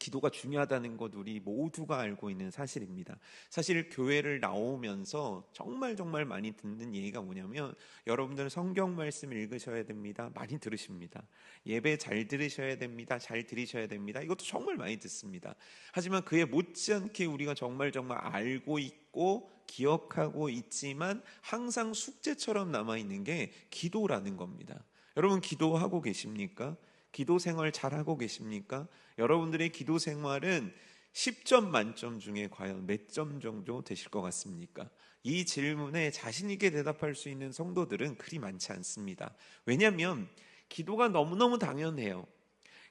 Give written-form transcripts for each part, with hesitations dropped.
기도가 중요하다는 것 우리 모두가 알고 있는 사실입니다. 사실 교회를 나오면서 정말 많이 듣는 얘기가 뭐냐면, 여러분들은 성경 말씀 읽으셔야 됩니다. 많이 들으십니다. 예배 잘 들으셔야 됩니다. 잘 들으셔야 됩니다. 이것도 정말 많이 듣습니다. 하지만 그에 못지않게 우리가 정말 알고 있고 기억하고 있지만 항상 숙제처럼 남아있는 게 기도라는 겁니다. 여러분, 기도하고 계십니까? 기도 생활 잘하고 계십니까? 여러분들의 기도 생활은 10점 만점 중에 과연 몇 점 정도 되실 것 같습니까? 이 질문에 자신 있게 대답할 수 있는 성도들은 그리 많지 않습니다. 왜냐하면 기도가 너무너무 당연해요.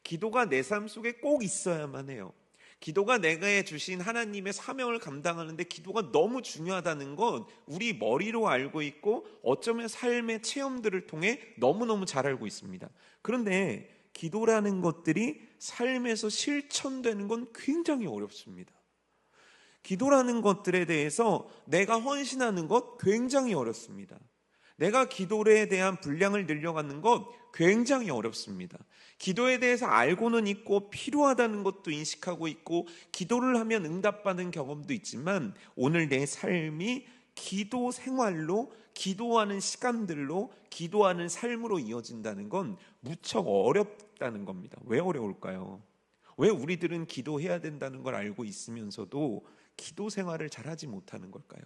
기도가 내 삶 속에 꼭 있어야만 해요. 기도가 내가 주신 하나님의 사명을 감당하는데 기도가 너무 중요하다는 건 우리 머리로 알고 있고 어쩌면 삶의 체험들을 통해 너무너무 잘 알고 있습니다. 그런데 기도라는 것들이 삶에서 실천되는 건 굉장히 어렵습니다. 기도라는 것들에 대해서 내가 헌신하는 것 굉장히 어렵습니다. 내가 기도에 대한 분량을 늘려가는 것 굉장히 어렵습니다. 기도에 대해서 알고는 있고 필요하다는 것도 인식하고 있고 기도를 하면 응답받는 경험도 있지만 오늘 내 삶이 기도 생활로, 기도하는 시간들로, 기도하는 삶으로 이어진다는 건 무척 어렵다는 겁니다. 왜 어려울까요? 왜 우리들은 기도해야 된다는 걸 알고 있으면서도 기도 생활을 잘하지 못하는 걸까요?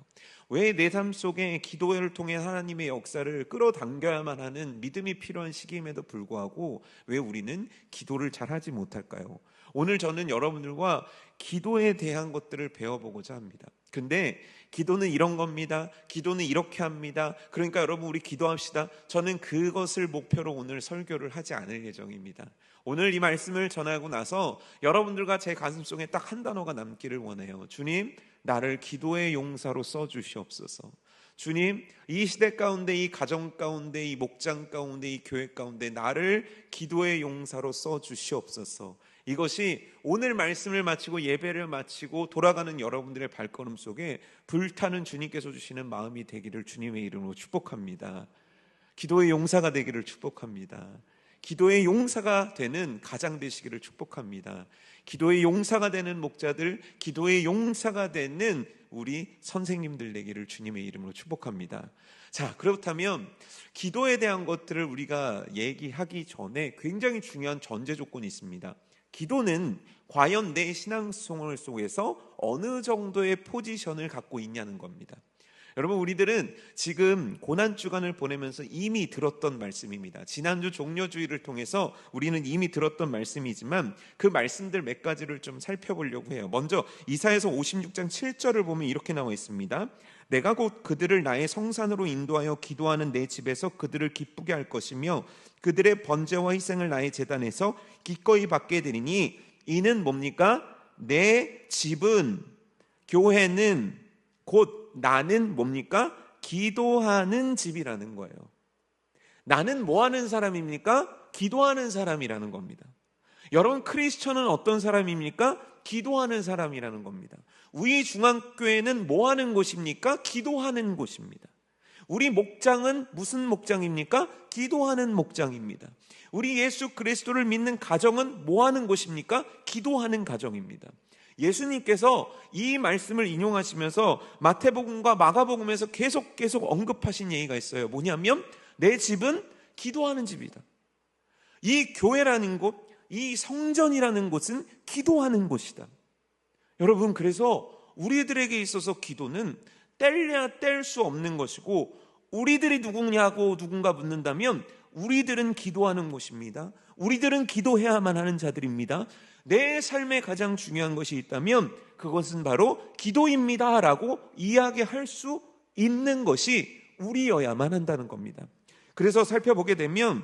왜 내 삶 속에 기도를 통해 하나님의 역사를 끌어당겨야만 하는 믿음이 필요한 시기임에도 불구하고 왜 우리는 기도를 잘하지 못할까요? 오늘 저는 여러분들과 기도에 대한 것들을 배워보고자 합니다. 근데 기도는 이런 겁니다. 기도는 이렇게 합니다. 그러니까 여러분 우리 기도합시다. 저는 그것을 목표로 오늘 설교를 하지 않을 예정입니다. 오늘 이 말씀을 전하고 나서 여러분들과 제 가슴속에 딱 한 단어가 남기를 원해요. 주님, 나를 기도의 용사로 써주시옵소서. 주님, 이 시대 가운데, 이 가정 가운데, 이 목장 가운데, 이 교회 가운데 나를 기도의 용사로 써주시옵소서. 이것이 오늘 말씀을 마치고 예배를 마치고 돌아가는 여러분들의 발걸음 속에 불타는 주님께서 주시는 마음이 되기를 주님의 이름으로 축복합니다. 기도의 용사가 되기를 축복합니다. 기도의 용사가 되는 가장 되시기를 축복합니다. 기도의 용사가 되는 목자들, 기도의 용사가 되는 우리 선생님들 되기를 주님의 이름으로 축복합니다. 자, 그렇다면 기도에 대한 것들을 우리가 얘기하기 전에 굉장히 중요한 전제 조건이 있습니다. 기도는 과연 내 신앙생활 속에서 어느 정도의 포지션을 갖고 있냐는 겁니다. 여러분, 우리들은 지금 고난주간을 보내면서 이미 들었던 말씀입니다. 지난주 종려주의를 통해서 우리는 이미 들었던 말씀이지만 그 말씀들 몇 가지를 좀 살펴보려고 해요. 먼저 이사야서 56장 7절을 보면 이렇게 나와 있습니다. 내가 곧 그들을 나의 성산으로 인도하여 기도하는 내 집에서 그들을 기쁘게 할 것이며 그들의 번제와 희생을 나의 제단에서 기꺼이 받게 되리니 이는 뭡니까? 내 집은, 교회는, 곧 나는 뭡니까? 기도하는 집이라는 거예요. 나는 뭐 하는 사람입니까? 기도하는 사람이라는 겁니다. 여러분, 크리스천은 어떤 사람입니까? 기도하는 사람이라는 겁니다. 우리 중앙교회는 뭐 하는 곳입니까? 기도하는 곳입니다. 우리 목장은 무슨 목장입니까? 기도하는 목장입니다. 우리 예수 그리스도를 믿는 가정은 뭐 하는 곳입니까? 기도하는 가정입니다. 예수님께서 이 말씀을 인용하시면서 마태복음과 마가복음에서 계속 언급하신 얘기가 있어요. 뭐냐면 내 집은 기도하는 집이다. 이 교회라는 곳, 이 성전이라는 곳은 기도하는 곳이다. 여러분, 그래서 우리들에게 있어서 기도는 뗄래야 뗄 수 없는 것이고, 우리들이 누구냐고 누군가 묻는다면 우리들은 기도하는 곳입니다. 우리들은 기도해야만 하는 자들입니다. 내 삶에 가장 중요한 것이 있다면 그것은 바로 기도입니다 라고 이야기할 수 있는 것이 우리여야만 한다는 겁니다. 그래서 살펴보게 되면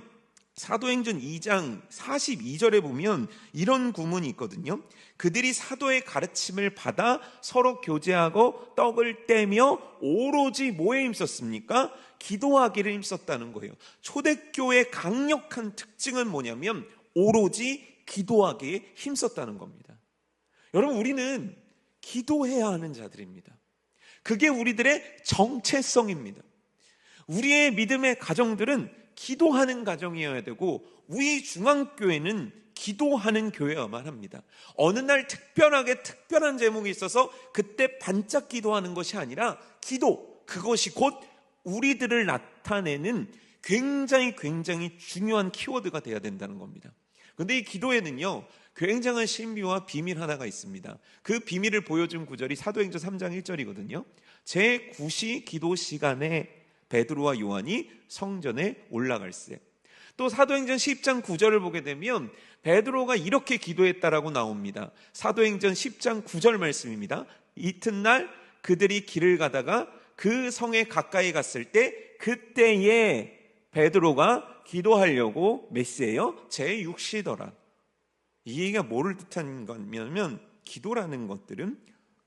사도행전 2장 42절에 보면 이런 구문이 있거든요. 그들이 사도의 가르침을 받아 서로 교제하고 떡을 떼며 오로지 뭐에 힘썼습니까? 기도하기를 힘썼다는 거예요. 초대교회의 강력한 특징은 뭐냐면 오로지 기도하기에 힘썼다는 겁니다. 여러분, 우리는 기도해야 하는 자들입니다. 그게 우리들의 정체성입니다. 우리의 믿음의 가정들은 기도하는 가정이어야 되고, 우리 중앙교회는 기도하는 교회여만 합니다. 어느 날 특별하게 특별한 제목이 있어서 그때 반짝 기도하는 것이 아니라 기도, 그것이 곧 우리들을 나타내는 굉장히 중요한 키워드가 돼야 된다는 겁니다. 그런데 이 기도에는요, 굉장한 신비와 비밀 하나가 있습니다. 그 비밀을 보여준 구절이 사도행전 3장 1절이거든요. 제9시 기도 시간에 베드로와 요한이 성전에 올라갈세. 또 사도행전 10장 9절을 보게 되면 베드로가 이렇게 기도했다라고 나옵니다. 사도행전 10장 9절 말씀입니다. 이튿날 그들이 길을 가다가 그 성에 가까이 갔을 때 그때에 베드로가 기도하려고 몇 시예요? 제6시더라. 이 얘기가 뭐를 뜻하는 거냐면 기도라는 것들은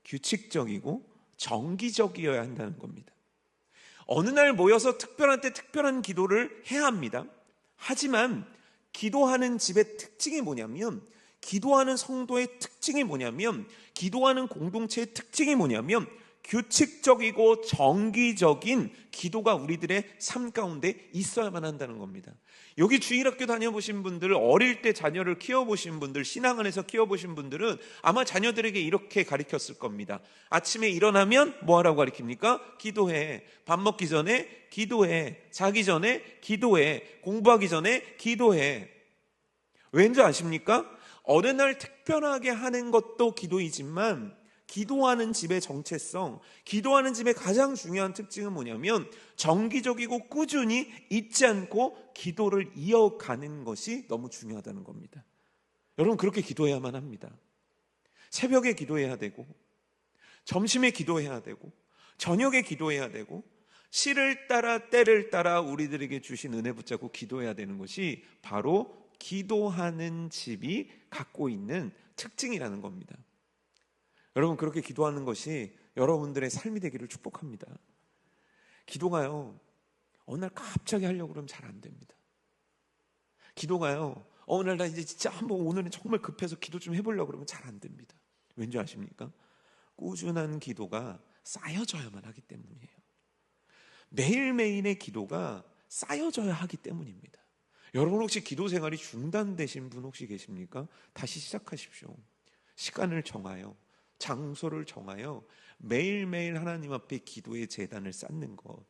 규칙적이고 정기적이어야 한다는 겁니다. 어느 날 모여서 특별한 때 특별한 기도를 해야 합니다. 하지만 기도하는 집의 특징이 뭐냐면, 기도하는 성도의 특징이 뭐냐면, 기도하는 공동체의 특징이 뭐냐면 규칙적이고 정기적인 기도가 우리들의 삶 가운데 있어야만 한다는 겁니다. 여기 주일학교 다녀보신 분들, 어릴 때 자녀를 키워보신 분들, 신앙 안에서 키워보신 분들은 아마 자녀들에게 이렇게 가르쳤을 겁니다. 아침에 일어나면 뭐 하라고 가르칩니까? 기도해. 밥 먹기 전에 기도해. 자기 전에 기도해. 공부하기 전에 기도해. 왠지 아십니까? 어느 날 특별하게 하는 것도 기도이지만 기도하는 집의 정체성, 기도하는 집의 가장 중요한 특징은 뭐냐면 정기적이고 꾸준히 잊지 않고 기도를 이어가는 것이 너무 중요하다는 겁니다. 여러분, 그렇게 기도해야만 합니다. 새벽에 기도해야 되고, 점심에 기도해야 되고, 저녁에 기도해야 되고, 시를 따라 때를 따라 우리들에게 주신 은혜 붙잡고 기도해야 되는 것이 바로 기도하는 집이 갖고 있는 특징이라는 겁니다. 여러분, 그렇게 기도하는 것이 여러분들의 삶이 되기를 축복합니다. 기도가요, 어느 날 갑자기 하려고 그러면 잘 안 됩니다. 기도가요, 어느 날 나 이제 진짜 한번 오늘은 정말 급해서 기도 좀 해보려고 그러면 잘 안 됩니다. 왠지 아십니까? 꾸준한 기도가 쌓여져야만 하기 때문이에요. 매일매일의 기도가 쌓여져야 하기 때문입니다. 여러분, 혹시 기도 생활이 중단되신 분 혹시 계십니까? 다시 시작하십시오. 시간을 정하여, 장소를 정하여 매일매일 하나님 앞에 기도의 제단을 쌓는 것,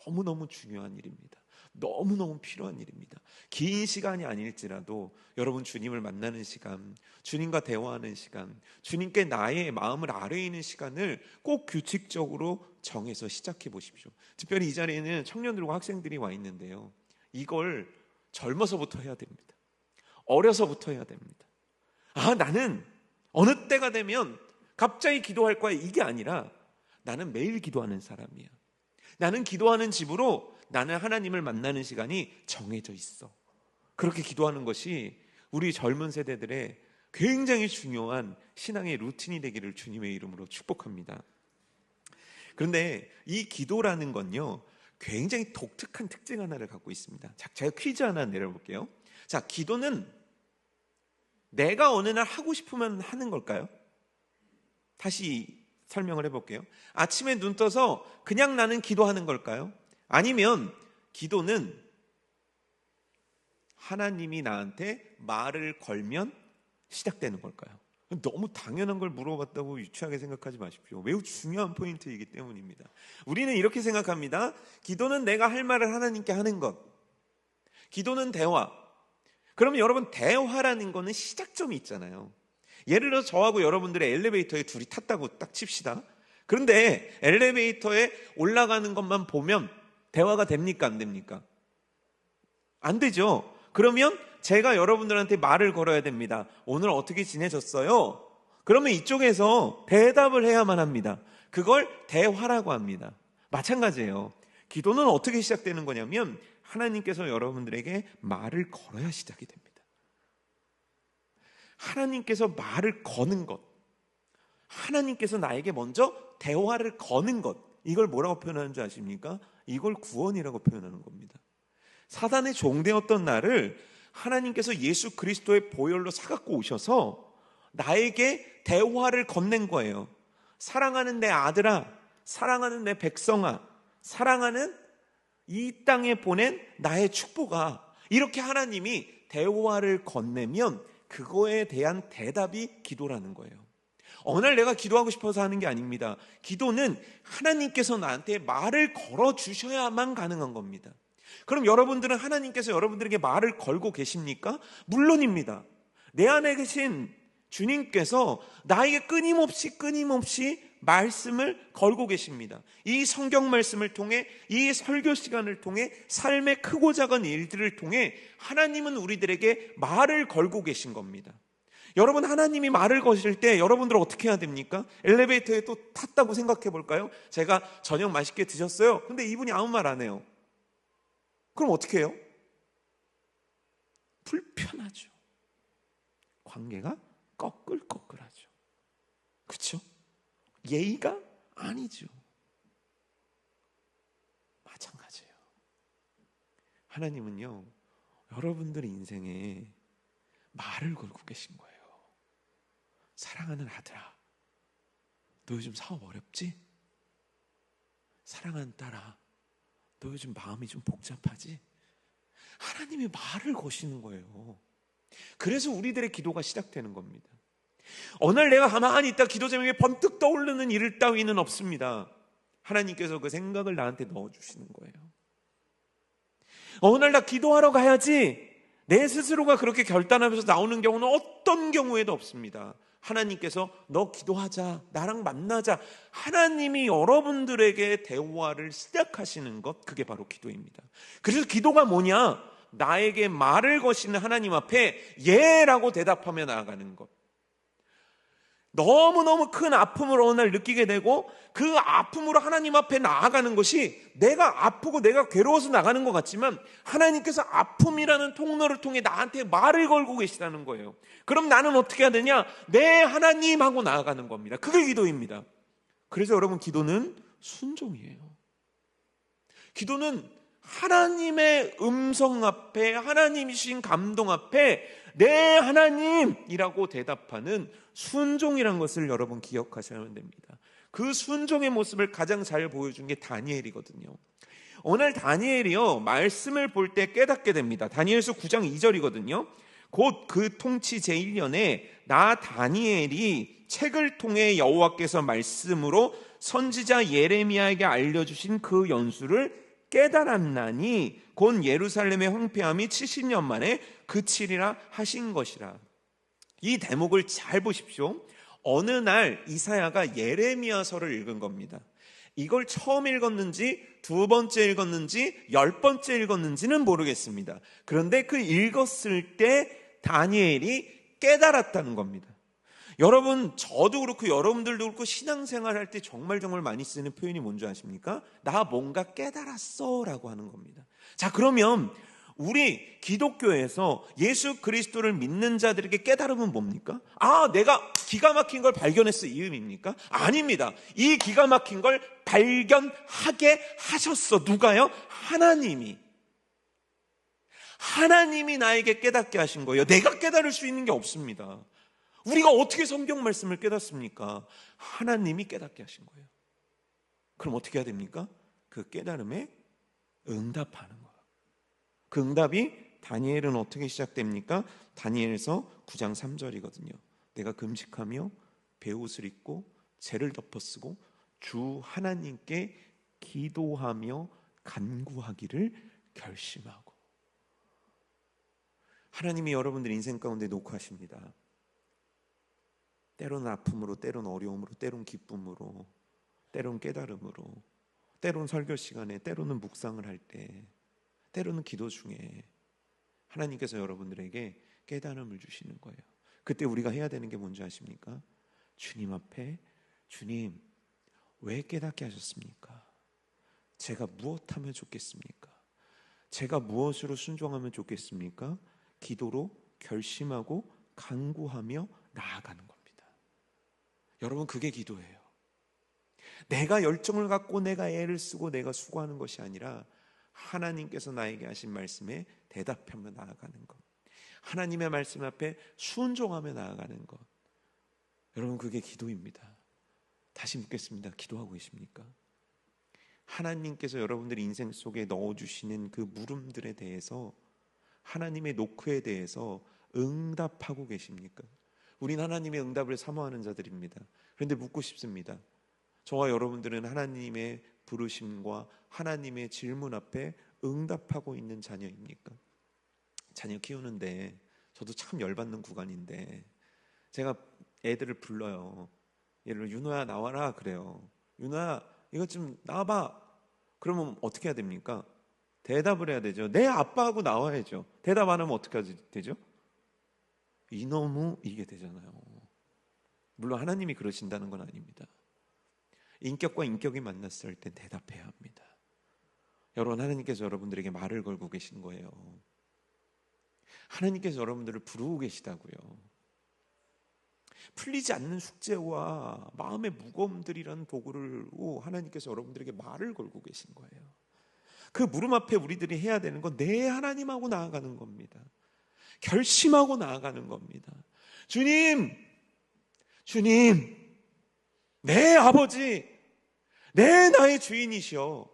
너무너무 중요한 일입니다. 너무너무 필요한 일입니다. 긴 시간이 아닐지라도 여러분, 주님을 만나는 시간, 주님과 대화하는 시간, 주님께 나의 마음을 아뢰이는 시간을 꼭 규칙적으로 정해서 시작해 보십시오. 특별히 이 자리에는 청년들과 학생들이 와 있는데요, 이걸 젊어서부터 해야 됩니다. 어려서부터 해야 됩니다. 나는 어느 때가 되면 갑자기 기도할 거야, 이게 아니라 나는 매일 기도하는 사람이야. 나는 기도하는 집으로 나는 하나님을 만나는 시간이 정해져 있어. 그렇게 기도하는 것이 우리 젊은 세대들의 굉장히 중요한 신앙의 루틴이 되기를 주님의 이름으로 축복합니다. 그런데 이 기도라는 건요, 굉장히 독특한 특징 하나를 갖고 있습니다. 자, 제가 퀴즈 하나 내려볼게요. 자, 기도는 내가 어느 날 하고 싶으면 하는 걸까요? 다시 설명을 해볼게요. 아침에 눈 떠서 그냥 나는 기도하는 걸까요? 아니면 기도는 하나님이 나한테 말을 걸면 시작되는 걸까요? 너무 당연한 걸 물어봤다고 유치하게 생각하지 마십시오. 매우 중요한 포인트이기 때문입니다. 우리는 이렇게 생각합니다. 기도는 내가 할 말을 하나님께 하는 것. 기도는 대화. 그러면 여러분, 대화라는 거는 시작점이 있잖아요. 예를 들어 저하고 여러분들의 엘리베이터에 둘이 탔다고 딱 칩시다. 그런데 엘리베이터에 올라가는 것만 보면 대화가 됩니까, 안 됩니까? 안 되죠. 그러면 제가 여러분들한테 말을 걸어야 됩니다. 오늘 어떻게 지내셨어요? 그러면 이쪽에서 대답을 해야만 합니다. 그걸 대화라고 합니다. 마찬가지예요. 기도는 어떻게 시작되는 거냐면 하나님께서 여러분들에게 말을 걸어야 시작이 됩니다. 하나님께서 말을 거는 것, 하나님께서 나에게 먼저 대화를 거는 것, 이걸 뭐라고 표현하는 줄 아십니까? 이걸 구원이라고 표현하는 겁니다. 사단의 종되었던 나를 하나님께서 예수 그리스도의 보혈로 사갖고 오셔서 나에게 대화를 건넨 거예요. 사랑하는 내 아들아, 사랑하는 내 백성아, 사랑하는 이 땅에 보낸 나의 축복아, 이렇게 하나님이 대화를 건네면 그거에 대한 대답이 기도라는 거예요. 어느 날 내가 기도하고 싶어서 하는 게 아닙니다. 기도는 하나님께서 나한테 말을 걸어주셔야만 가능한 겁니다. 그럼 여러분들은 하나님께서 여러분들에게 말을 걸고 계십니까? 물론입니다. 내 안에 계신 주님께서 나에게 끊임없이 말씀을 걸고 계십니다. 이 성경 말씀을 통해, 이 설교 시간을 통해, 삶의 크고 작은 일들을 통해 하나님은 우리들에게 말을 걸고 계신 겁니다. 여러분, 하나님이 말을 거실 때 여러분들 어떻게 해야 됩니까? 엘리베이터에 또 탔다고 생각해 볼까요? 제가 저녁 맛있게 드셨어요. 근데 이분이 아무 말 안 해요. 그럼 어떻게 해요? 불편하죠. 관계가 꺼끌꺼끌하죠. 그렇죠? 예의가 아니죠. 마찬가지예요. 하나님은요, 여러분들의 인생에 말을 걸고 계신 거예요. 사랑하는 아들아, 너 요즘 사업 어렵지? 사랑하는 딸아, 너 요즘 마음이 좀 복잡하지? 하나님이 말을 거시는 거예요. 그래서 우리들의 기도가 시작되는 겁니다. 어느 날 내가 가만히 있다 기도 제목에 번뜩 떠오르는 일 따위는 없습니다. 하나님께서 그 생각을 나한테 넣어주시는 거예요. 어느 날 나 기도하러 가야지, 내 스스로가 그렇게 결단하면서 나오는 경우는 어떤 경우에도 없습니다. 하나님께서 너 기도하자, 나랑 만나자, 하나님이 여러분들에게 대화를 시작하시는 것, 그게 바로 기도입니다. 그래서 기도가 뭐냐? 나에게 말을 거시는 하나님 앞에 예라고 대답하며 나아가는 것. 너무너무 큰 아픔을 어느 날 느끼게 되고 그 아픔으로 하나님 앞에 나아가는 것이 내가 아프고 내가 괴로워서 나가는 것 같지만 하나님께서 아픔이라는 통로를 통해 나한테 말을 걸고 계시다는 거예요. 그럼 나는 어떻게 해야 되냐? 네, 하나님 하고 나아가는 겁니다. 그게 기도입니다. 그래서 여러분, 기도는 순종이에요. 기도는 하나님의 음성 앞에, 하나님이 주신 감동 앞에 네, 하나님이라고 대답하는 순종이란 것을 여러분 기억하셔야 됩니다. 그 순종의 모습을 가장 잘 보여준 게 다니엘이거든요. 오늘 다니엘이요, 말씀을 볼 때 깨닫게 됩니다. 다니엘서 9장 2절이거든요. 곧 그 통치 제1년에 나 다니엘이 책을 통해 여호와께서 말씀으로 선지자 예레미야에게 알려주신 그 연수를 깨달았나니 곧 예루살렘의 황폐함이 70년 만에 그치리라 하신 것이라. 이 대목을 잘 보십시오. 어느 날 이사야가 예레미야서를 읽은 겁니다. 이걸 처음 읽었는지 두 번째 읽었는지 10번째 읽었는지는 모르겠습니다. 그런데 그 읽었을 때 다니엘이 깨달았다는 겁니다. 여러분, 저도 그렇고 여러분들도 그렇고 신앙생활 할 때 정말 많이 쓰는 표현이 뭔지 아십니까? 나 뭔가 깨달았어 라고 하는 겁니다. 자, 그러면 우리 기독교에서 예수 그리스도를 믿는 자들에게 깨달음은 뭡니까? 아, 내가 기가 막힌 걸 발견했어, 이 의미입니까? 아닙니다. 이 기가 막힌 걸 발견하게 하셨어. 누가요? 하나님이. 하나님이 나에게 깨닫게 하신 거예요. 내가 깨달을 수 있는 게 없습니다. 우리가 어떻게 성경 말씀을 깨닫습니까? 하나님이 깨닫게 하신 거예요. 그럼 어떻게 해야 됩니까? 그 깨달음에 응답하는 거예요. 그 응답이 다니엘은 어떻게 시작됩니까? 다니엘서 9장 3절이거든요. 내가 금식하며 베옷을 입고 죄를 덮어쓰고 주 하나님께 기도하며 간구하기를 결심하고. 하나님이 여러분들 인생 가운데 놓고하십니다. 때로는 아픔으로, 때로는 어려움으로, 때로는 기쁨으로, 때로는 깨달음으로, 때로는 설교 시간에, 때로는 묵상을 할 때, 때로는 기도 중에 하나님께서 여러분들에게 깨달음을 주시는 거예요. 그때 우리가 해야 되는 게 뭔지 아십니까? 주님 앞에, 주님, 왜 깨닫게 하셨습니까? 제가 무엇하면 좋겠습니까? 제가 무엇으로 순종하면 좋겠습니까? 기도로 결심하고 간구하며 나아가는 겁니다. 여러분, 그게 기도예요. 내가 열정을 갖고 내가 애를 쓰고 내가 수고하는 것이 아니라 하나님께서 나에게 하신 말씀에 대답하며 나아가는 것, 하나님의 말씀 앞에 순종하며 나아가는 것, 여러분, 그게 기도입니다. 다시 묻겠습니다. 기도하고 계십니까? 하나님께서 여러분들 인생 속에 넣어주시는 그 물음들에 대해서, 하나님의 노크에 대해서 응답하고 계십니까? 우린 하나님의 응답을 사모하는 자들입니다. 그런데 묻고 싶습니다. 저와 여러분들은 하나님의 부르심과 하나님의 질문 앞에 응답하고 있는 자녀입니까? 자녀 키우는데 저도 참 열받는 구간인데, 제가 애들을 불러요. 예를 들어 윤호야 나와라 그래요. 윤호야 이것 좀 나와봐. 그러면 어떻게 해야 됩니까? 대답을 해야 되죠. 내 아빠하고 나와야죠. 대답 안 하면 어떻게 되죠? 이놈의 이게 되잖아요. 물론 하나님이 그러신다는 건 아닙니다. 인격과 인격이 만났을 때 대답해야 합니다. 여러분, 하나님께서 여러분들에게 말을 걸고 계신 거예요. 하나님께서 여러분들을 부르고 계시다고요. 풀리지 않는 숙제와 마음의 무거움들이라는 도구를 하나님께서 여러분들에게 말을 걸고 계신 거예요. 그 물음 앞에 우리들이 해야 되는 건 내 하나님하고 나아가는 겁니다. 결심하고 나아가는 겁니다. 주님, 주님, 내 아버지, 내 나의 주인이시여.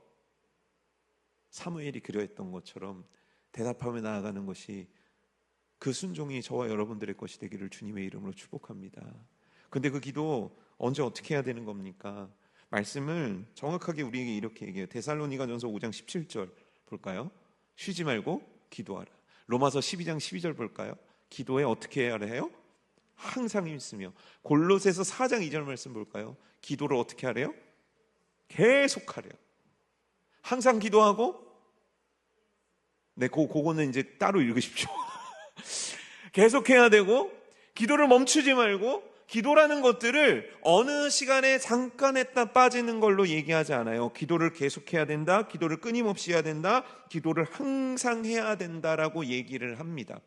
사무엘이 그려했던 것처럼 대답하며 나아가는 것이, 그 순종이 저와 여러분들의 것이 되기를 주님의 이름으로 축복합니다. 근데 그 기도 언제 어떻게 해야 되는 겁니까? 말씀을 정확하게 우리에게 이렇게 얘기해요. 데살로니가전서 5장 17절 볼까요? 쉬지 말고 기도하라. 로마서 12장 12절 볼까요? 기도에 어떻게 해야 해요? 항상 힘쓰며. 골로새서 4장 2절 말씀 볼까요? 기도를 어떻게 하래요? 계속 하래요. 항상 기도하고, 네, 그거는 이제 따로 읽으십시오. 계속해야 되고, 기도를 멈추지 말고, 기도라는 것들을 어느 시간에 잠깐 했다 빠지는 걸로 얘기하지 않아요. 기도를 계속해야 된다, 기도를 끊임없이 해야 된다, 기도를 항상 해야 된다라고 얘기를 합니다.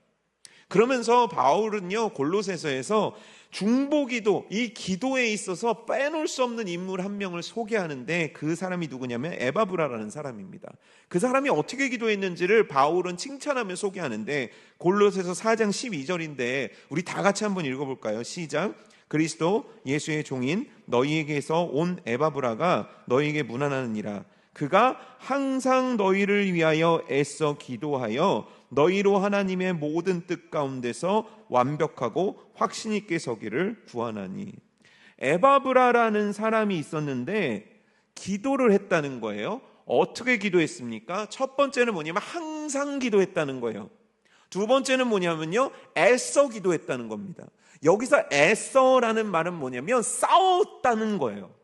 그러면서 바울은요, 골로새서에서 중보기도, 이 기도에 있어서 빼놓을 수 없는 인물 한 명을 소개하는데, 그 사람이 누구냐면 에바브라라는 사람입니다. 그 사람이 어떻게 기도했는지를 바울은 칭찬하며 소개하는데, 골로새서 4장 12절인데 우리 다 같이 한번 읽어볼까요? 시작. 그리스도 예수의 종인 너희에게서 온 에바브라가 너희에게 문안하느니라. 그가 항상 너희를 위하여 애써 기도하여 너희로 하나님의 모든 뜻 가운데서 완벽하고 확신 있게 서기를 구하나니. 에바브라라는 사람이 있었는데 기도를 했다는 거예요. 어떻게 기도했습니까? 첫 번째는 뭐냐면 항상 기도했다는 거예요. 두 번째는 뭐냐면요, 애써 기도했다는 겁니다. 여기서 애써라는 말은 뭐냐면 싸웠다는 거예요.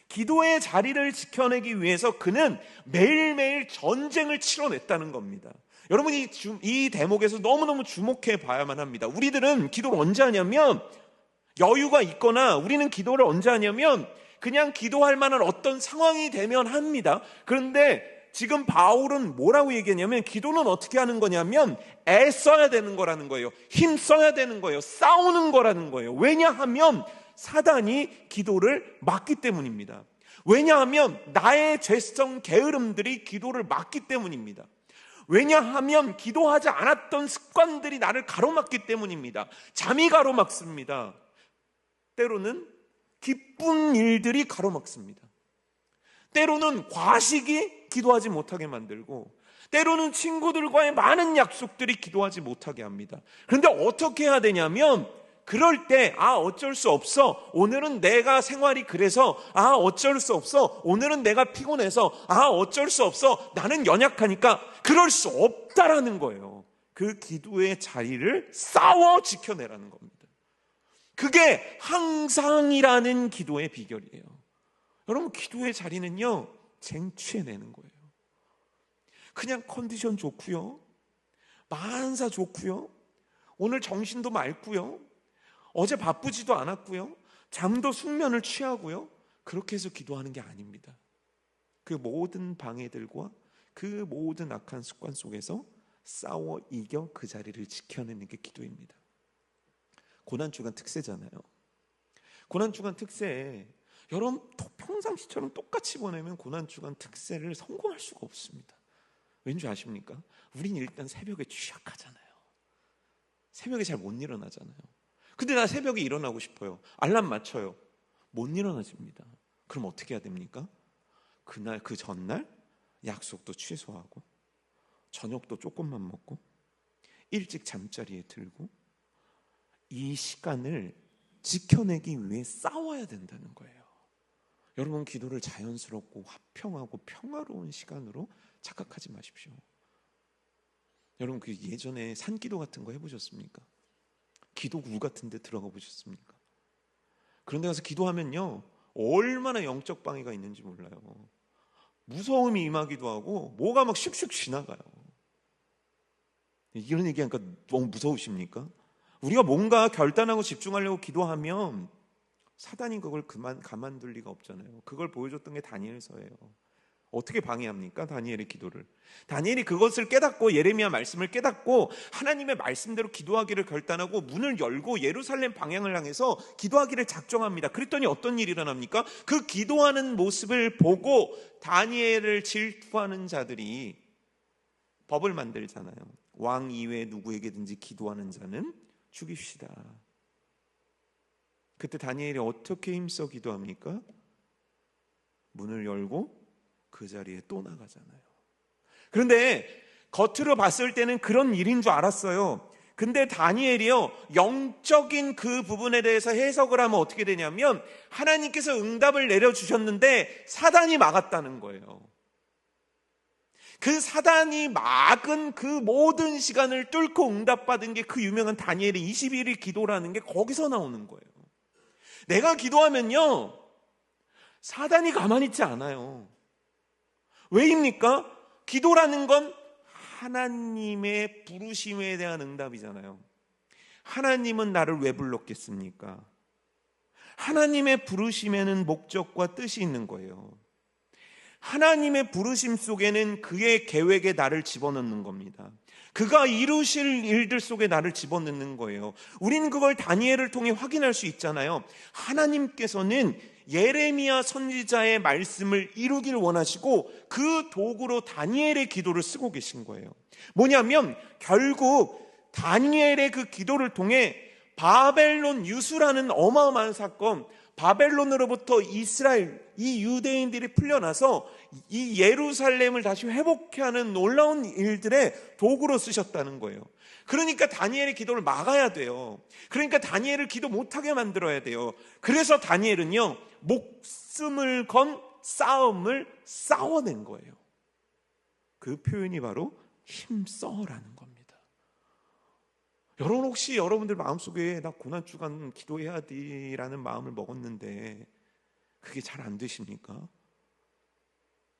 기도의 자리를 지켜내기 위해서 그는 매일매일 전쟁을 치러냈다는 겁니다. 여러분이 이 대목에서 너무너무 주목해 봐야만 합니다. 우리들은 기도를 언제 하냐면, 여유가 있거나 우리는 기도를 언제 하냐면 그냥 기도할 만한 어떤 상황이 되면 합니다. 그런데 지금 바울은 뭐라고 얘기하냐면, 기도는 어떻게 하는 거냐면 애써야 되는 거라는 거예요. 힘써야 되는 거예요. 싸우는 거라는 거예요. 왜냐하면 사단이 기도를 막기 때문입니다. 왜냐하면 나의 죄성 게으름들이 기도를 막기 때문입니다. 왜냐하면 기도하지 않았던 습관들이 나를 가로막기 때문입니다. 잠이 가로막습니다. 때로는 기쁜 일들이 가로막습니다. 때로는 과식이 기도하지 못하게 만들고, 때로는 친구들과의 많은 약속들이 기도하지 못하게 합니다. 그런데 어떻게 해야 되냐면, 그럴 때 어쩔 수 없어, 오늘은 내가 생활이 그래서, 어쩔 수 없어, 오늘은 내가 피곤해서, 어쩔 수 없어, 나는 연약하니까, 그럴 수 없다라는 거예요. 그 기도의 자리를 싸워 지켜내라는 겁니다. 그게 항상이라는 기도의 비결이에요. 여러분, 기도의 자리는요, 쟁취해내는 거예요. 그냥 컨디션 좋고요, 만사 좋고요, 오늘 정신도 맑고요, 어제 바쁘지도 않았고요, 잠도 숙면을 취하고요, 그렇게 해서 기도하는 게 아닙니다. 그 모든 방해들과 그 모든 악한 습관 속에서 싸워 이겨 그 자리를 지켜내는 게 기도입니다. 고난주간 특세잖아요. 고난주간 특세에 여러분 평상시처럼 똑같이 보내면 고난주간 특세를 성공할 수가 없습니다. 왠지 아십니까? 우린 일단 새벽에 취약하잖아요. 새벽에 잘 못 일어나잖아요. 근데 나 새벽에 일어나고 싶어요. 알람 맞춰요. 못 일어나집니다. 그럼 어떻게 해야 됩니까? 그날 그 전날 약속도 취소하고 저녁도 조금만 먹고 일찍 잠자리에 들고 이 시간을 지켜내기 위해 싸워야 된다는 거예요. 여러분, 기도를 자연스럽고 화평하고 평화로운 시간으로 착각하지 마십시오. 여러분, 그 예전에 산기도 같은 거 해보셨습니까? 기도구 같은 데 들어가 보셨습니까? 그런 데 가서 기도하면요, 얼마나 영적 방해가 있는지 몰라요. 무서움이 임하기도 하고 뭐가 막 슉슉 지나가요. 이런 얘기하니까 너무 무서우십니까? 우리가 뭔가 결단하고 집중하려고 기도하면 사단이 그걸 가만둘 리가 없잖아요. 그걸 보여줬던 게 다니엘서예요. 어떻게 방해합니까? 다니엘의 기도를. 다니엘이 그것을 깨닫고, 예레미야 말씀을 깨닫고 하나님의 말씀대로 기도하기를 결단하고 문을 열고 예루살렘 방향을 향해서 기도하기를 작정합니다. 그랬더니 어떤 일이 일어납니까? 그 기도하는 모습을 보고 다니엘을 질투하는 자들이 법을 만들잖아요. 왕 이외에 누구에게든지 기도하는 자는 죽입시다. 그때 다니엘이 어떻게 힘써 기도합니까? 문을 열고 그 자리에 또 나가잖아요. 그런데 겉으로 봤을 때는 그런 일인 줄 알았어요. 근데 다니엘이요, 영적인 그 부분에 대해서 해석을 하면 어떻게 되냐면 하나님께서 응답을 내려주셨는데 사단이 막았다는 거예요. 그 사단이 막은 그 모든 시간을 뚫고 응답받은 게 그 유명한 다니엘의 21일 기도라는 게 거기서 나오는 거예요. 내가 기도하면요, 사단이 가만히 있지 않아요. 왜입니까? 기도라는 건 하나님의 부르심에 대한 응답이잖아요. 하나님은 나를 왜 불렀겠습니까? 하나님의 부르심에는 목적과 뜻이 있는 거예요. 하나님의 부르심 속에는 그의 계획에 나를 집어넣는 겁니다. 그가 이루실 일들 속에 나를 집어넣는 거예요. 우리는 그걸 다니엘을 통해 확인할 수 있잖아요. 하나님께서는 예레미야 선지자의 말씀을 이루길 원하시고 그 도구로 다니엘의 기도를 쓰고 계신 거예요. 뭐냐면 결국 다니엘의 그 기도를 통해 바벨론 유수라는 어마어마한 사건, 바벨론으로부터 이스라엘, 이 유대인들이 풀려나서 이 예루살렘을 다시 회복하는 놀라운 일들의 도구로 쓰셨다는 거예요. 그러니까 다니엘의 기도를 막아야 돼요. 그러니까 다니엘을 기도 못하게 만들어야 돼요. 그래서 다니엘은요, 목숨을 건 싸움을 싸워낸 거예요. 그 표현이 바로 힘써라는 겁니다. 여러분, 혹시 여러분들 마음속에 나 고난주간 기도해야 돼라는 마음을 먹었는데 그게 잘 안 되십니까?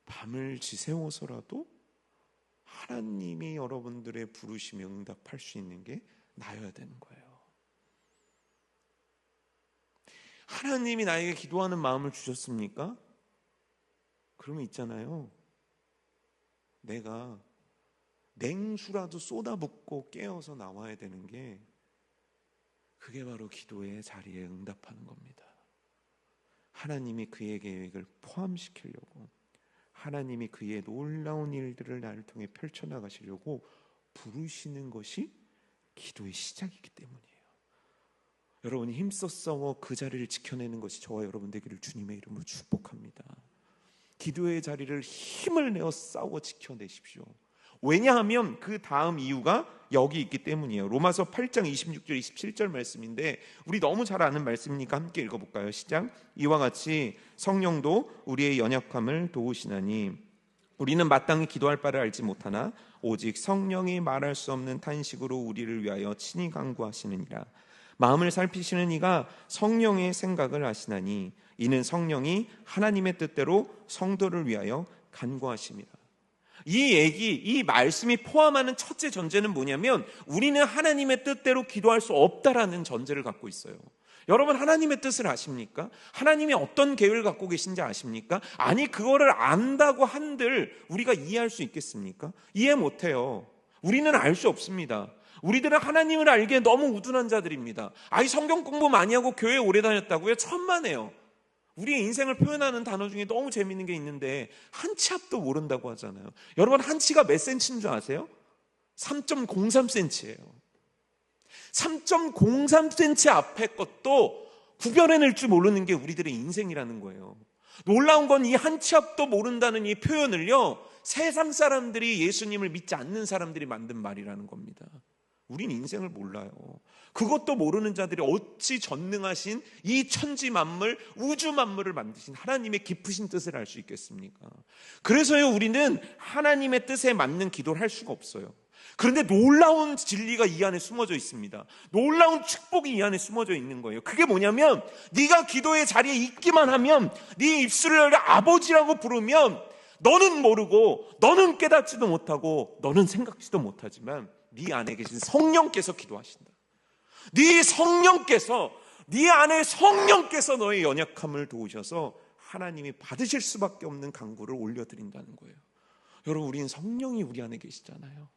밤을 지새워서라도 하나님이 여러분들의 부르심에 응답할 수 있는 게 나여야 되는 거예요. 하나님이 나에게 기도하는 마음을 주셨습니까? 그러면 있잖아요, 내가 냉수라도 쏟아붓고 깨어서 나와야 되는 게, 그게 바로 기도의 자리에 응답하는 겁니다. 하나님이 그의 계획을 포함시키려고, 하나님이 그의 놀라운 일들을 나를 통해 펼쳐나가시려고 부르시는 것이 기도의 시작이기 때문이에요. 여러분이 힘써 싸워 그 자리를 지켜내는 것이 저와 여러분 되기를 주님의 이름으로 축복합니다. 기도의 자리를 힘을 내어 싸워 지켜내십시오. 왜냐하면 그 다음 이유가 여기 있기 때문이에요. 로마서 8장 26절 27절 말씀인데 우리 너무 잘 아는 말씀이니까 함께 읽어볼까요? 시작. 이와 같이 성령도 우리의 연약함을 도우시나니 우리는 마땅히 기도할 바를 알지 못하나 오직 성령이 말할 수 없는 탄식으로 우리를 위하여 친히 간구하시느니라. 마음을 살피시는 이가 성령의 생각을 아시나니 이는 성령이 하나님의 뜻대로 성도를 위하여 간구하십니다. 이 말씀이 포함하는 첫째 전제는 뭐냐면 우리는 하나님의 뜻대로 기도할 수 없다라는 전제를 갖고 있어요. 여러분, 하나님의 뜻을 아십니까? 하나님이 어떤 계획을 갖고 계신지 아십니까? 아니, 그거를 안다고 한들 우리가 이해할 수 있겠습니까? 이해 못해요. 우리는 알 수 없습니다. 우리들은 하나님을 알기에 너무 우둔한 자들입니다. 아이, 성경 공부 많이 하고 교회 오래 다녔다고요? 천만에요. 우리의 인생을 표현하는 단어 중에 너무 재밌는 게 있는데 한치 앞도 모른다고 하잖아요. 여러분, 한치가 몇 센치인 줄 아세요? 3.03cm예요. 3.03cm 앞에 것도 구별해낼 줄 모르는 게 우리들의 인생이라는 거예요. 놀라운 건 이 한치 앞도 모른다는 이 표현을요, 세상 사람들이, 예수님을 믿지 않는 사람들이 만든 말이라는 겁니다. 우린 인생을 몰라요. 그것도 모르는 자들이 어찌 전능하신 이 천지 만물, 우주 만물을 만드신 하나님의 깊으신 뜻을 알 수 있겠습니까? 그래서요, 우리는 하나님의 뜻에 맞는 기도를 할 수가 없어요. 그런데 놀라운 진리가 이 안에 숨어져 있습니다. 놀라운 축복이 이 안에 숨어져 있는 거예요. 그게 뭐냐면, 네가 기도의 자리에 있기만 하면, 네 입술을 열려 아버지라고 부르면, 너는 모르고, 너는 깨닫지도 못하고, 너는 생각지도 못하지만 네 안에 계신 성령께서 기도하신다. 네 성령께서, 네 안에 성령께서 너의 연약함을 도우셔서 하나님이 받으실 수밖에 없는 간구를 올려드린다는 거예요. 여러분, 우리는 성령이 우리 안에 계시잖아요.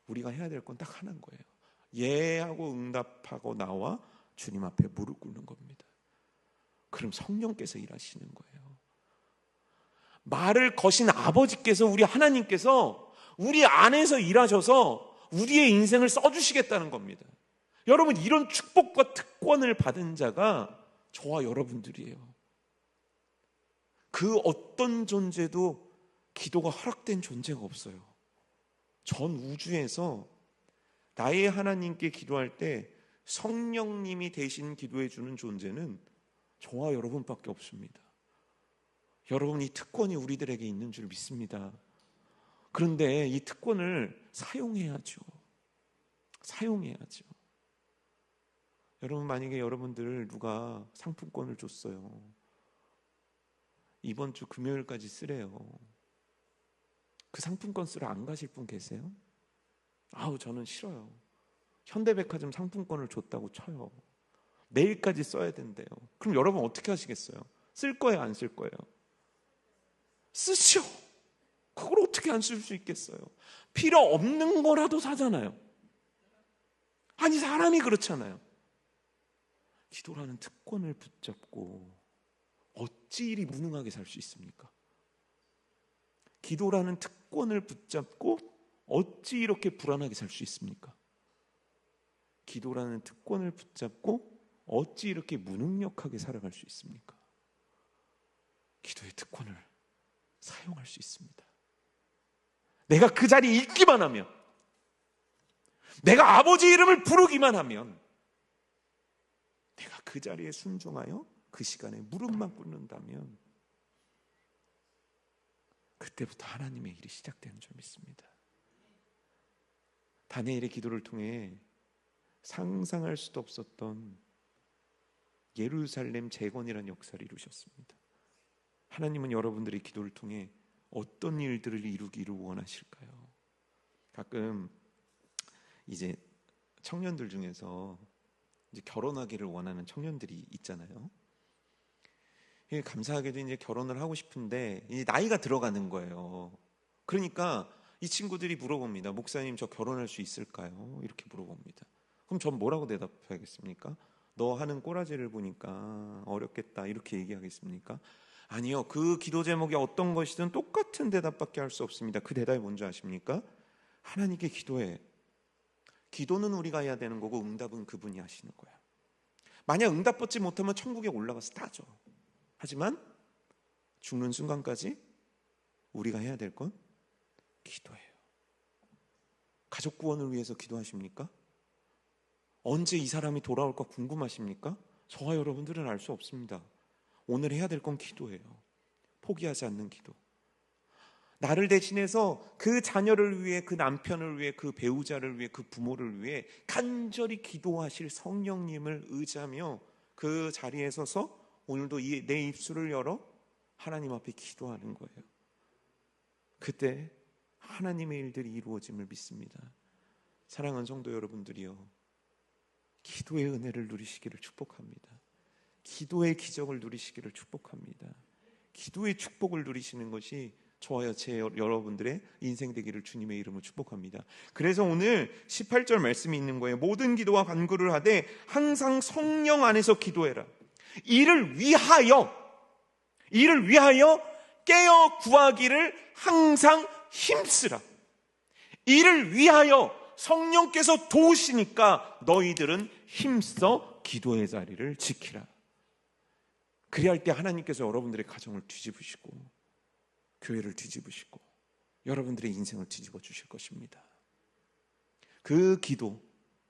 우리가 해야 될 건 딱 하나인 거예요. 예하고 응답하고 나와 주님 앞에 무릎 꿇는 겁니다. 그럼 성령께서 일하시는 거예요. 말을 거신 아버지께서, 우리 하나님께서 우리 안에서 일하셔서 우리의 인생을 써주시겠다는 겁니다. 여러분, 이런 축복과 특권을 받은 자가 저와 여러분들이에요. 그 어떤 존재도 기도가 허락된 존재가 없어요. 전 우주에서 나의 하나님께 기도할 때 성령님이 대신 기도해 주는 존재는 저와 여러분밖에 없습니다. 여러분, 이 특권이 우리들에게 있는 줄 믿습니다. 그런데 이 특권을 사용해야죠. 사용해야죠. 여러분, 만약에 여러분들 누가 상품권을 줬어요. 이번 주 금요일까지 쓰래요. 그 상품권 쓰러 안 가실 분 계세요? 아우, 저는 싫어요. 현대백화점 상품권을 줬다고 쳐요. 내일까지 써야 된대요. 그럼 여러분 어떻게 하시겠어요? 쓸 거예요, 안 쓸 거예요? 쓰죠. 그걸 어떻게 안 쓸 수 있겠어요? 필요 없는 거라도 사잖아요. 아니, 사람이 그렇잖아요. 기도라는 특권을 붙잡고 어찌 이리 무능하게 살 수 있습니까? 기도라는 특권을 붙잡고 어찌 이렇게 불안하게 살 수 있습니까? 기도라는 특권을 붙잡고 어찌 이렇게 무능력하게 살아갈 수 있습니까? 기도의 특권을 사용할 수 있습니다. 내가 그 자리에 있기만 하면, 내가 아버지 이름을 부르기만 하면, 내가 그 자리에 순종하여 그 시간에 무릎만 꿇는다면 그때부터 하나님의 일이 시작되는 줄 믿습니다. 다니엘의 기도를 통해 상상할 수도 없었던 예루살렘 재건이라는 역사를 이루셨습니다. 하나님은 여러분들의 기도를 통해 어떤 일들을 이루기를 원하실까요? 가끔 이제 청년들 중에서 이제 결혼하기를 원하는 청년들이 있잖아요. 감사하게도 이제 결혼을 하고 싶은데 이제 나이가 들어가는 거예요. 그러니까 이 친구들이 물어봅니다. 목사님, 저 결혼할 수 있을까요? 이렇게 물어봅니다. 그럼 전 뭐라고 대답하겠습니까? 너 하는 꼬라지를 보니까 어렵겠다, 이렇게 얘기하겠습니까? 아니요. 그 기도 제목이 어떤 것이든 똑같은 대답밖에 할 수 없습니다. 그 대답이 뭔지 아십니까? 하나님께 기도해. 기도는 우리가 해야 되는 거고 응답은 그분이 하시는 거야. 만약 응답 받지 못하면 천국에 올라가서 따져. 하지만 죽는 순간까지 우리가 해야 될 건 기도예요. 가족 구원을 위해서 기도하십니까? 언제 이 사람이 돌아올까 궁금하십니까? 저와 여러분들은 알 수 없습니다. 오늘 해야 될 건 기도예요. 포기하지 않는 기도. 나를 대신해서 그 자녀를 위해, 그 남편을 위해, 그 배우자를 위해, 그 부모를 위해 간절히 기도하실 성령님을 의지하며 그 자리에 서서 오늘도 내 입술을 열어 하나님 앞에 기도하는 거예요. 그때 하나님의 일들이 이루어짐을 믿습니다. 사랑하는 성도 여러분들이요, 기도의 은혜를 누리시기를 축복합니다. 기도의 기적을 누리시기를 축복합니다. 기도의 축복을 누리시는 것이 저와 여러분들의 인생 되기를 주님의 이름으로 축복합니다. 그래서 오늘 18절 말씀이 있는 거예요. 모든 기도와 간구를 하되 항상 성령 안에서 기도해라. 이를 위하여 깨어 구하기를 항상 힘쓰라. 이를 위하여 성령께서 도우시니까 너희들은 힘써 기도의 자리를 지키라. 그리할 때 하나님께서 여러분들의 가정을 뒤집으시고 교회를 뒤집으시고 여러분들의 인생을 뒤집어 주실 것입니다. 그 기도,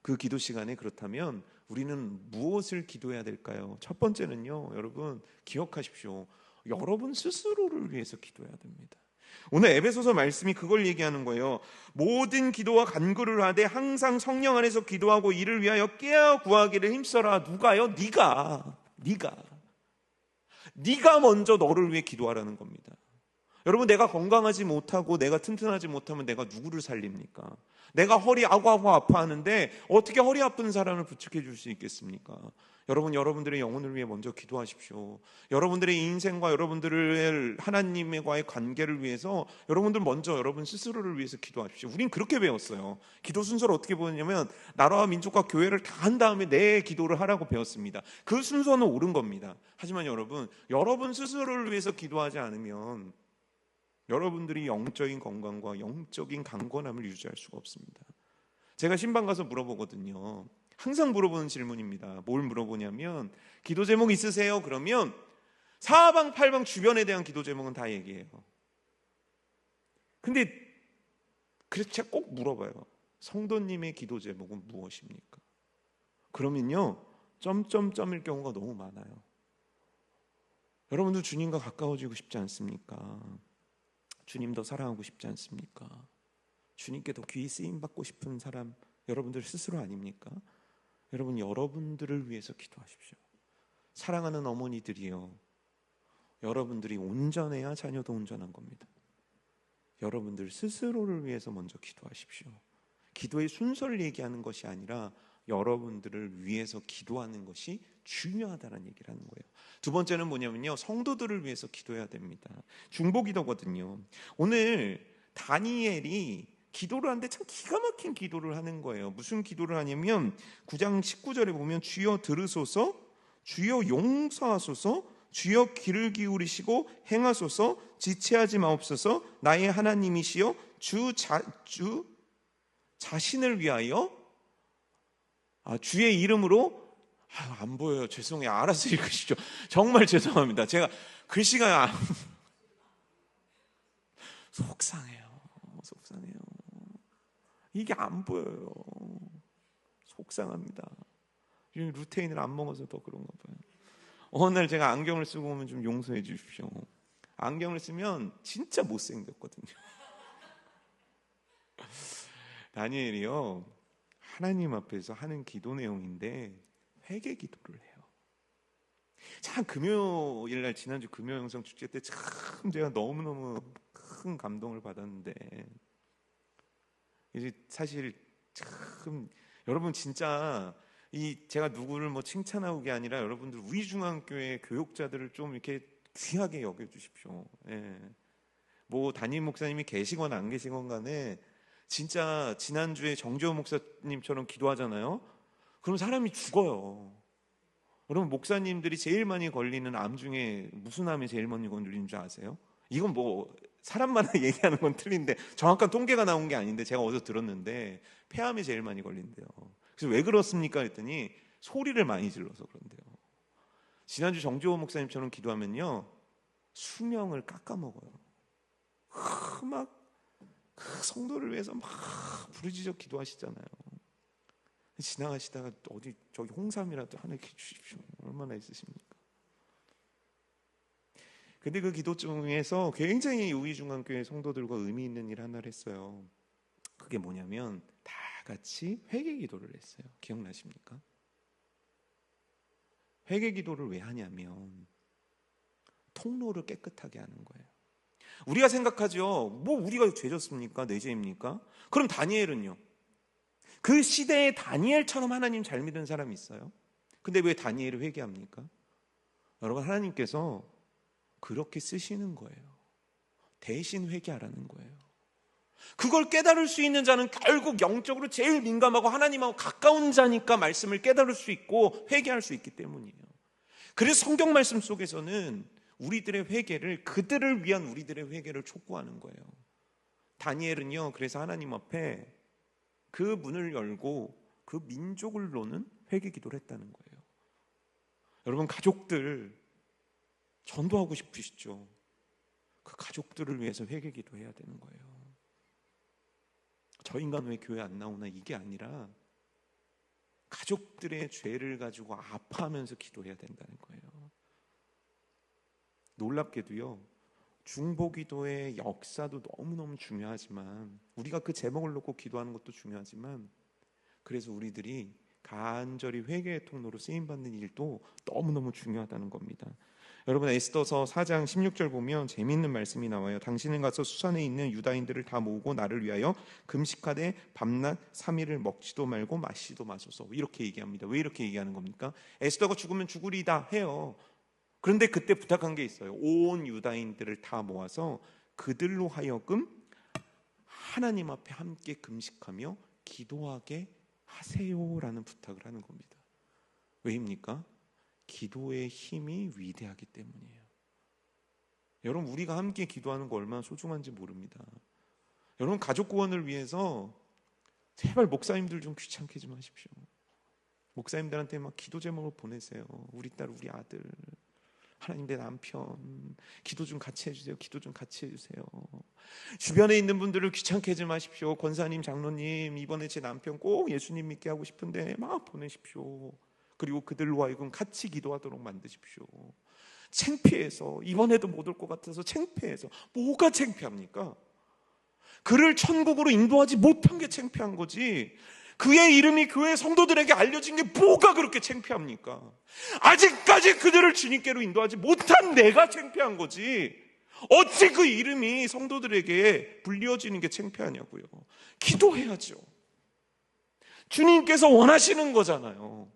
그 기도 시간에 그렇다면 우리는 무엇을 기도해야 될까요? 첫 번째는요, 여러분 기억하십시오. 여러분 스스로를 위해서 기도해야 됩니다. 오늘 에베소서 말씀이 그걸 얘기하는 거예요. 모든 기도와 간구를 하되 항상 성령 안에서 기도하고 이를 위하여 깨어 구하기를 힘써라. 누가요? 네가 먼저 너를 위해 기도하라는 겁니다. 여러분, 내가 건강하지 못하고 내가 튼튼하지 못하면 내가 누구를 살립니까? 내가 허리 아고아고 아파하는데 어떻게 허리 아픈 사람을 부축해 줄 수 있겠습니까? 여러분, 여러분들의 영혼을 위해 먼저 기도하십시오. 여러분들의 인생과 여러분들의 하나님과의 관계를 위해서 여러분들 먼저 여러분 스스로를 위해서 기도하십시오. 우린 그렇게 배웠어요. 기도 순서를 어떻게 배웠냐면 나라와 민족과 교회를 다 한 다음에 내 기도를 하라고 배웠습니다. 그 순서는 옳은 겁니다. 하지만 여러분 스스로를 위해서 기도하지 않으면 여러분들이 영적인 건강과 영적인 강건함을 유지할 수가 없습니다. 제가 신방 가서 물어보거든요. 항상 물어보는 질문입니다. 뭘 물어보냐면 기도 제목 있으세요? 그러면 사방팔방 주변에 대한 기도 제목은 다 얘기해요. 근데 그래서 제가 꼭 물어봐요. 성도님의 기도 제목은 무엇입니까? 그러면요 점점점일 경우가 너무 많아요. 여러분도 주님과 가까워지고 싶지 않습니까? 주님 더 사랑하고 싶지 않습니까? 주님께 더 귀히 쓰임받고 싶은 사람 여러분들 스스로 아닙니까? 여러분, 여러분들을 위해서 기도하십시오. 사랑하는 어머니들이요, 여러분들이 온전해야 자녀도 온전한 겁니다. 여러분들 스스로를 위해서 먼저 기도하십시오. 기도의 순서를 얘기하는 것이 아니라 여러분들을 위해서 기도하는 것이 중요하다는 얘기를 하는 거예요. 두 번째는 뭐냐면요, 성도들을 위해서 기도해야 됩니다. 중보기도거든요. 오늘 다니엘이 기도를 하는데 참 기가 막힌 기도를 하는 거예요. 무슨 기도를 하냐면 9장 19절에 보면 주여 들으소서, 주여 용서하소서, 주여 귀를 기울이시고 행하소서, 지체하지 마옵소서, 나의 하나님이시여 주 자신을 위하여 주의 이름으로 안 보여요. 죄송해요. 알아서 읽으시죠. 정말 죄송합니다. 제가 글씨가 속상해요. 이게 안 보여요. 속상합니다. 루테인을 안 먹어서 더 그런가 봐요. 어느 날 제가 안경을 쓰고 오면 좀 용서해 주십시오. 안경을 쓰면 진짜 못생겼거든요. 다니엘이요, 하나님 앞에서 하는 기도 내용인데 회개 기도를 해요. 참 금요일 날 지난주 금요 영성 축제 때 참 제가 너무너무 큰 감동을 받았는데, 이제 사실 참 여러분 진짜 제가 누구를 뭐 칭찬하고 게 아니라 여러분들 우리중앙교회 교육자들을 좀 이렇게 귀하게 여겨주십시오. 예. 뭐 담임 목사님이 계시건 안 계시건 간에 진짜 지난주에 정재호 목사님처럼 기도하잖아요. 그럼 사람이 죽어요. 여러분, 목사님들이 제일 많이 걸리는 암 중에 무슨 암이 제일 많이 걸리는 줄 아세요? 이건 뭐 사람마다 얘기하는 건 틀린데 정확한 통계가 나온 게 아닌데 제가 어디서 들었는데 폐암이 제일 많이 걸린대요. 그래서 왜 그렇습니까 했더니 소리를 많이 질러서 그런대요. 지난주 정재호 목사님처럼 기도하면요 수명을 깎아먹어요. 막 그 성도를 위해서 막 부르짖어 기도하시잖아요. 지나가시다가 어디 저기 홍삼이라도 하나 이렇게 주십시오. 얼마나 있으십니까? 근데 그 기도 중에서 굉장히 우이중앙교회 성도들과 의미 있는 일 하나를 했어요. 그게 뭐냐면 다 같이 회개 기도를 했어요. 기억나십니까? 회개 기도를 왜 하냐면 통로를 깨끗하게 하는 거예요. 우리가 생각하죠. 뭐 우리가 죄졌습니까? 내 죄입니까? 그럼 다니엘은요? 그 시대에 다니엘처럼 하나님 잘 믿은 사람이 있어요? 근데 왜 다니엘을 회개합니까? 여러분, 하나님께서 그렇게 쓰시는 거예요. 대신 회개하라는 거예요. 그걸 깨달을 수 있는 자는 결국 영적으로 제일 민감하고 하나님하고 가까운 자니까 말씀을 깨달을 수 있고 회개할 수 있기 때문이에요. 그래서 성경 말씀 속에서는 우리들의 회개를, 그들을 위한 우리들의 회개를 촉구하는 거예요. 다니엘은요, 그래서 하나님 앞에 그 문을 열고 그 민족을 노는 회개 기도를 했다는 거예요. 여러분, 가족들 전도하고 싶으시죠? 그 가족들을 위해서 회개 기도해야 되는 거예요. 저 인간 왜 교회 안 나오나 이게 아니라 가족들의 죄를 가지고 아파하면서 기도해야 된다는 거예요. 놀랍게도요, 중보기도의 역사도 너무너무 중요하지만, 우리가 그 제목을 놓고 기도하는 것도 중요하지만, 그래서 우리들이 간절히 회개의 통로로 쓰임받는 일도 너무너무 중요하다는 겁니다. 여러분, 에스더서 4장 16절 보면 재미있는 말씀이 나와요. 당신은 가서 수산에 있는 유다인들을 다 모으고 나를 위하여 금식하되 밤낮 3일을 먹지도 말고 마시지도 마소서. 이렇게 얘기합니다. 왜 이렇게 얘기하는 겁니까? 에스더가 죽으면 죽으리다 해요. 그런데 그때 부탁한 게 있어요. 온 유다인들을 다 모아서 그들로 하여금 하나님 앞에 함께 금식하며 기도하게 하세요라는 부탁을 하는 겁니다. 왜입니까? 기도의 힘이 위대하기 때문이에요. 여러분, 우리가 함께 기도하는 거 얼마나 소중한지 모릅니다. 여러분, 가족 구원을 위해서 제발 목사님들 좀 귀찮게 좀 하십시오. 목사님들한테 막 기도 제목을 보내세요. 우리 딸, 우리 아들, 하나님 내 남편 기도 좀 같이 해주세요. 기도 좀 같이 해주세요. 주변에 있는 분들을 귀찮게 하지 마십시오. 권사님, 장로님, 이번에 제 남편 꼭 예수님 믿게 하고 싶은데 막 보내십시오. 그리고 그들로 하여금 같이 기도하도록 만드십시오. 창피해서, 이번에도 못 올 것 같아서 창피해서. 뭐가 창피합니까? 그를 천국으로 인도하지 못한 게 창피한 거지, 그의 이름이 교회 성도들에게 알려진 게 뭐가 그렇게 창피합니까? 아직까지 그들을 주님께로 인도하지 못한 내가 창피한 거지, 어찌 그 이름이 성도들에게 불리어지는 게 창피하냐고요. 기도해야죠. 주님께서 원하시는 거잖아요.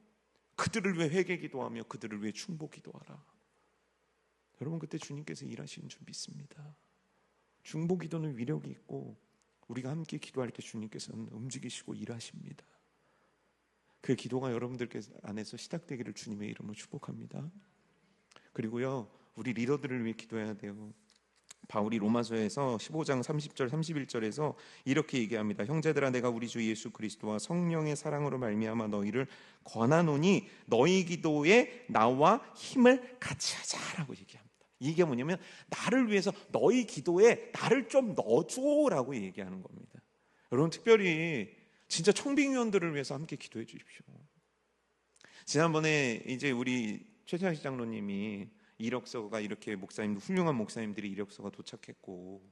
그들을 위해 회개 기도하며 그들을 위해 충보 기도하라. 여러분, 그때 주님께서 일하시는 줄 믿습니다. 중보 기도는 위력이 있고 우리가 함께 기도할 때 주님께서는 움직이시고 일하십니다. 그 기도가 여러분들 안에서 시작되기를 주님의 이름으로 축복합니다. 그리고요, 우리 리더들을 위해 기도해야 돼요. 바울이 로마서에서 15장 30절 31절에서 이렇게 얘기합니다. 형제들아, 내가 우리 주 예수 그리스도와 성령의 사랑으로 말미암아 너희를 권하노니 너희 기도에 나와 힘을 같이 하자라고 얘기합니다. 이게 뭐냐면 나를 위해서 너희 기도에 나를 좀 넣어줘라고 얘기하는 겁니다. 여러분, 특별히 진짜 청빙위원들을 위해서 함께 기도해 주십시오. 지난번에 이제 우리 최찬식 장로님이 이력서가 이렇게 훌륭한 목사님들이 이력서가 도착했고,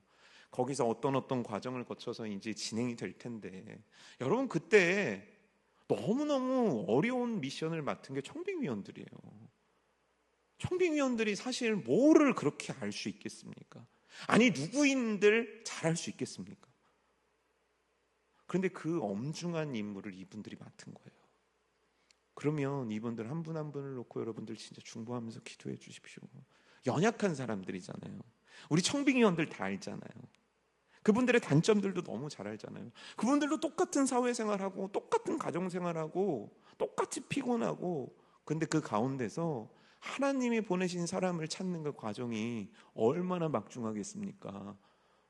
거기서 어떤 과정을 거쳐서 이제 진행이 될 텐데, 여러분, 그때 너무너무 어려운 미션을 맡은 게 청빙위원들이에요. 청빙위원들이 사실 뭐를 그렇게 알 수 있겠습니까? 아니, 누구인들 잘할 수 있겠습니까? 그런데 그 엄중한 임무를 이분들이 맡은 거예요. 그러면 이분들 한 분 한 분을 놓고 여러분들 진짜 중보하면서 기도해 주십시오. 연약한 사람들이잖아요. 우리 청빙위원들 다 알잖아요. 그분들의 단점들도 너무 잘 알잖아요. 그분들도 똑같은 사회생활하고 똑같은 가정생활하고 똑같이 피곤하고, 근데 그 가운데서 하나님이 보내신 사람을 찾는 그 과정이 얼마나 막중하겠습니까?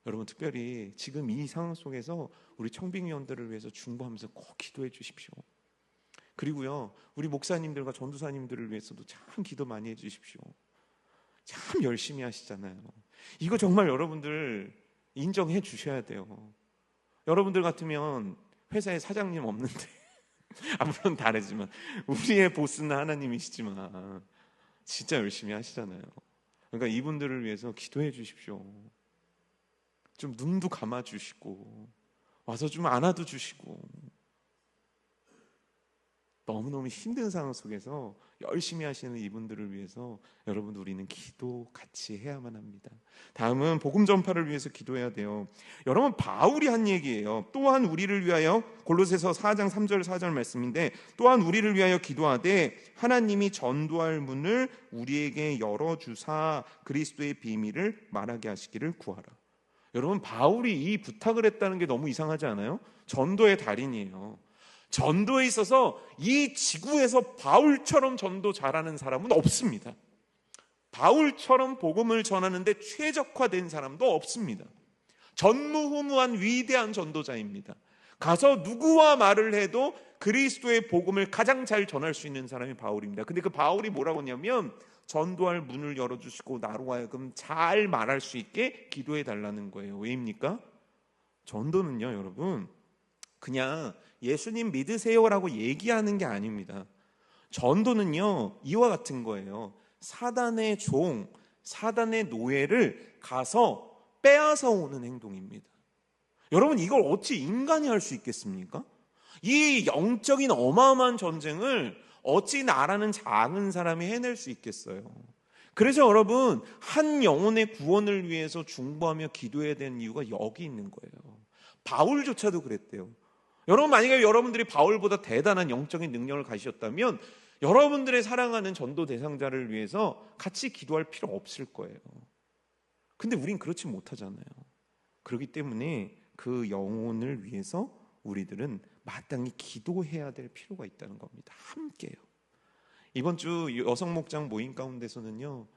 여러분, 특별히 지금 이 상황 속에서 우리 청빙위원들을 위해서 중보하면서 꼭 기도해 주십시오. 그리고요, 우리 목사님들과 전도사님들을 위해서도 참 기도 많이 해 주십시오. 참 열심히 하시잖아요. 이거 정말 여러분들 인정해 주셔야 돼요. 여러분들 같으면 회사에 사장님 없는데 물론 다르지만 우리의 보스는 하나님이시지만 진짜 열심히 하시잖아요. 그러니까 이분들을 위해서 기도해 주십시오. 좀 눈도 감아 주시고 와서 좀 안아도 주시고, 너무너무 힘든 상황 속에서 열심히 하시는 이분들을 위해서 여러분, 우리는 기도 같이 해야만 합니다. 다음은 복음 전파를 위해서 기도해야 돼요. 여러분, 바울이 한 얘기예요. 또한 우리를 위하여, 골로새서 4장 3절 4절 말씀인데, 또한 우리를 위하여 기도하되 하나님이 전도할 문을 우리에게 열어주사 그리스도의 비밀을 말하게 하시기를 구하라. 여러분, 바울이 이 부탁을 했다는 게 너무 이상하지 않아요? 전도의 달인이에요. 전도에 있어서 이 지구에서 바울처럼 전도 잘하는 사람은 없습니다. 바울처럼 복음을 전하는데 최적화된 사람도 없습니다. 전무후무한 위대한 전도자입니다. 가서 누구와 말을 해도 그리스도의 복음을 가장 잘 전할 수 있는 사람이 바울입니다. 근데 그 바울이 뭐라고 하냐면 전도할 문을 열어주시고 나로 하여금 잘 말할 수 있게 기도해 달라는 거예요. 왜입니까? 전도는요, 여러분, 그냥 예수님 믿으세요라고 얘기하는 게 아닙니다. 전도는요, 이와 같은 거예요. 사단의 종, 사단의 노예를 가서 빼앗아 오는 행동입니다. 여러분, 이걸 어찌 인간이 할 수 있겠습니까? 이 영적인 어마어마한 전쟁을 어찌 나라는 작은 사람이 해낼 수 있겠어요? 그래서 여러분, 한 영혼의 구원을 위해서 중보하며 기도해야 되는 이유가 여기 있는 거예요. 바울조차도 그랬대요. 여러분, 만약에 여러분들이 바울보다 대단한 영적인 능력을 가지셨다면 여러분들의 사랑하는 전도 대상자를 위해서 같이 기도할 필요 없을 거예요. 근데 우린 그렇지 못하잖아요. 그렇기 때문에 그 영혼을 위해서 우리들은 마땅히 기도해야 될 필요가 있다는 겁니다. 함께요. 이번 주 여성 목장 모임 가운데서는요,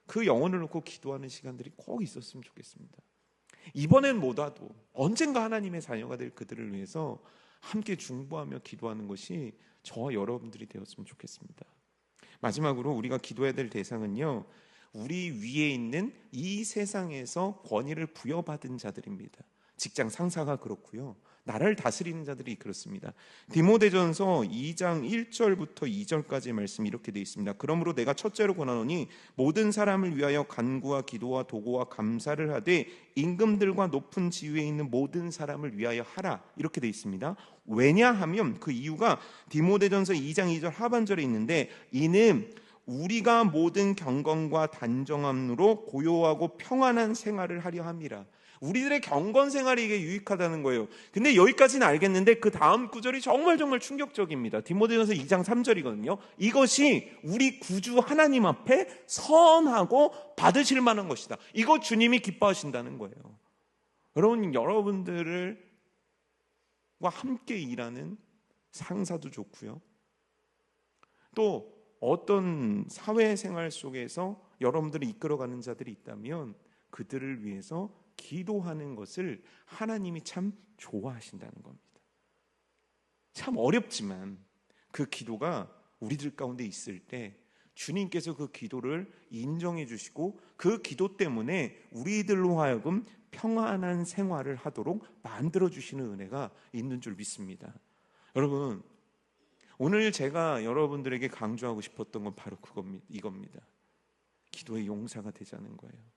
그 영혼을 놓고 기도하는 시간들이 꼭 있었으면 좋겠습니다. 이번엔 못와도 언젠가 하나님의 자녀가 될 그들을 위해서 함께 중보하며 기도하는 것이 저와 여러분들이 되었으면 좋겠습니다. 마지막으로 우리가 기도해야 될 대상은요, 우리 위에 있는 이 세상에서 권위를 부여받은 자들입니다. 직장 상사가 그렇고요, 나라를 다스리는 자들이 그렇습니다. 디모데전서 2장 1절부터 2절까지의 말씀이 이렇게 되어 있습니다. 그러므로 내가 첫째로 권하노니 모든 사람을 위하여 간구와 기도와 도고와 감사를 하되 임금들과 높은 지위에 있는 모든 사람을 위하여 하라, 이렇게 되어 있습니다. 왜냐하면 그 이유가 디모데전서 2장 2절 하반절에 있는데, 이는 우리가 모든 경건과 단정함으로 고요하고 평안한 생활을 하려 함이라. 우리들의 경건 생활이 이게 유익하다는 거예요. 근데 여기까지는 알겠는데 그 다음 구절이 정말 충격적입니다. 디모데전서 2장 3절이거든요. 이것이 우리 구주 하나님 앞에 선하고 받으실 만한 것이다. 이거 주님이 기뻐하신다는 거예요. 여러분, 여러분들과 함께 일하는 상사도 좋고요, 또 어떤 사회생활 속에서 여러분들을 이끌어가는 자들이 있다면 그들을 위해서 기도하는 것을 하나님이 참 좋아하신다는 겁니다. 참 어렵지만 그 기도가 우리들 가운데 있을 때 주님께서 그 기도를 인정해 주시고 그 기도 때문에 우리들로 하여금 평안한 생활을 하도록 만들어 주시는 은혜가 있는 줄 믿습니다. 여러분, 오늘 제가 여러분들에게 강조하고 싶었던 건 바로 이겁니다. 기도의 용사가 되자는 거예요.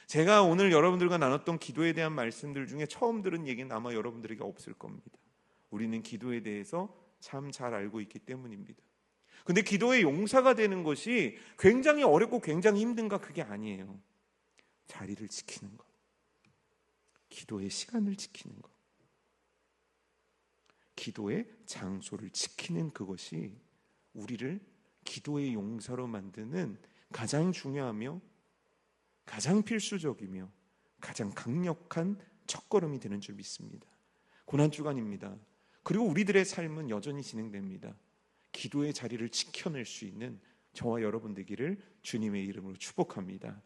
제가 오늘 여러분들과 나눴던 기도에 대한 말씀들 중에 처음 들은 얘기는 아마 여러분들에게 없을 겁니다. 우리는 기도에 대해서 참 잘 알고 있기 때문입니다. 근데 기도의 용사가 되는 것이 굉장히 어렵고 굉장히 힘든가? 그게 아니에요. 자리를 지키는 것, 기도의 시간을 지키는 것, 기도의 장소를 지키는 그것이 우리를 기도의 용사로 만드는 가장 중요하며 가장 필수적이며 가장 강력한 첫걸음이 되는 줄 믿습니다. 고난주간입니다. 그리고 우리들의 삶은 여전히 진행됩니다. 기도의 자리를 지켜낼 수 있는 저와 여러분 되기를 주님의 이름으로 축복합니다.